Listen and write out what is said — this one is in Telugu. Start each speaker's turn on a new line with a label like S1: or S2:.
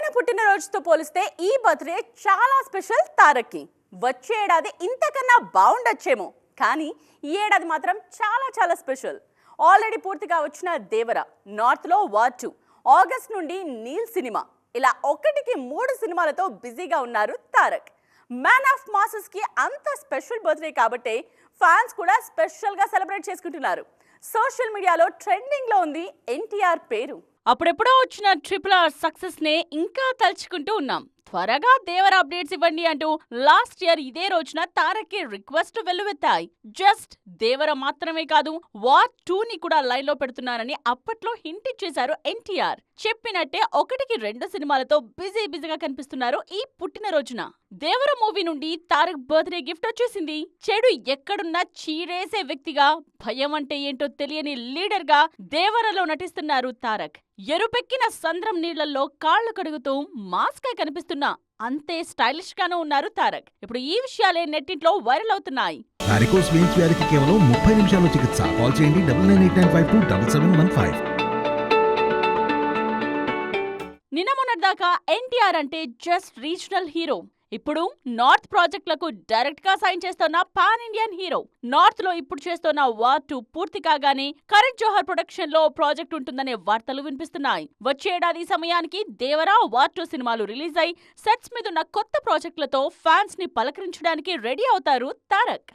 S1: ఆయన పుట్టినరోజుతో పోలిస్తే ఈ బర్త్డే చాలా స్పెషల్ తారక్కి. వచ్చే ఏడాది ఇంతకన్నా బాగుండొచ్చేమో, కానీ ఈ ఏడాది మాత్రం చాలా చాలా స్పెషల్. ఆల్రెడీ పూర్తిగా వచ్చిన దేవర, నార్త్లో వార్ 2, ఆగస్ట్ నుండి నీల్ సినిమా, ఇలా ఒకటికి 3 సినిమాలతో బిజీగా ఉన్నారు తారక్. మ్యాన్ ఆఫ్ మాసెస్ కి అంత స్పెషల్ బర్త్డే కాబట్టి ఫ్యాన్స్ కూడా స్పెషల్గా సెలబ్రేట్ చేసుకుంటున్నారు. సోషల్ మీడియాలో ట్రెండింగ్ లో ఉంది ఎన్టీఆర్ పేరు.
S2: అప్పుడెప్పుడో వచ్చిన RRR సక్సెస్ నే ఇంకా తలుచుకుంటూ ఉన్నాం. త్వరగా దేవర అప్డేట్స్ ఇవ్వండి అంటూ లాస్ట్ ఇయర్ ఇదే రోజున తారక్కి రిక్వెస్ట్ వెల్లువెత్తాయి. జస్ట్ దేవర మాత్రమే కాదు, వార్ 2 ని కూడా లైన్ లో పెడుతున్నారని అప్పట్లో హింట్ ఇచ్చేశారు ఎన్టీఆర్. చెప్పినట్టే ఒకటికి 2 సినిమాలతో బిజీగా కనిపిస్తున్నారు ఈ పుట్టినరోజున. దేవర మూవీ నుండి తారక్ బర్త్డే గిఫ్ట్ వచ్చేసింది. చెడు ఎక్కడున్నా చీరేసే వ్యక్తిగా, భయం అంటే ఏంటో తెలియని లీడర్ గా దేవరలో నటిస్తున్నారు తారక్. ఎరుపెక్కిన సంద్రం నీళ్లలో కాళ్లు కడుగుతూ మాస్ గా కనిపిస్తున్నా అంతే స్టైలిష్ గానూ ఉన్నారు తారక్. ఇప్పుడు ఈ విషయాలే నెట్టింట్లో వైరల్ అవుతున్నాయి.
S3: వారికోస్ వెయిన్స్ వ్యాధికి కేవలం 30 నిమిషాల్లో చికిత్స. కాల్ చేయండి 9989527715.
S2: నిన్న మొన్నటిదాకా ఎన్టీఆర్ అంటే జస్ట్ రీజనల్ హీరో. ఇప్పుడు నార్త్ ప్రాజెక్టులకు డైరెక్ట్ గా సైన్ చేస్తున్న పాన్ ఇండియన్ హీరో. నార్త్ లో ఇప్పుడు చేస్తున్న వార్ 2 పూర్తి కాగానే కరణ్ జోహర్ ప్రొడక్షన్ లో ప్రాజెక్ట్ ఉంటుందనే వార్తలు వినిపిస్తున్నాయి. వచ్చే ఏడాది సమయానికి దేవర, వార్ 2 సినిమాలు రిలీజ్ అయి సెట్స్ మీదున్న కొత్త ప్రాజెక్టులతో ఫ్యాన్స్ ని పలకరించడానికి రెడీ అవుతారు తారక్.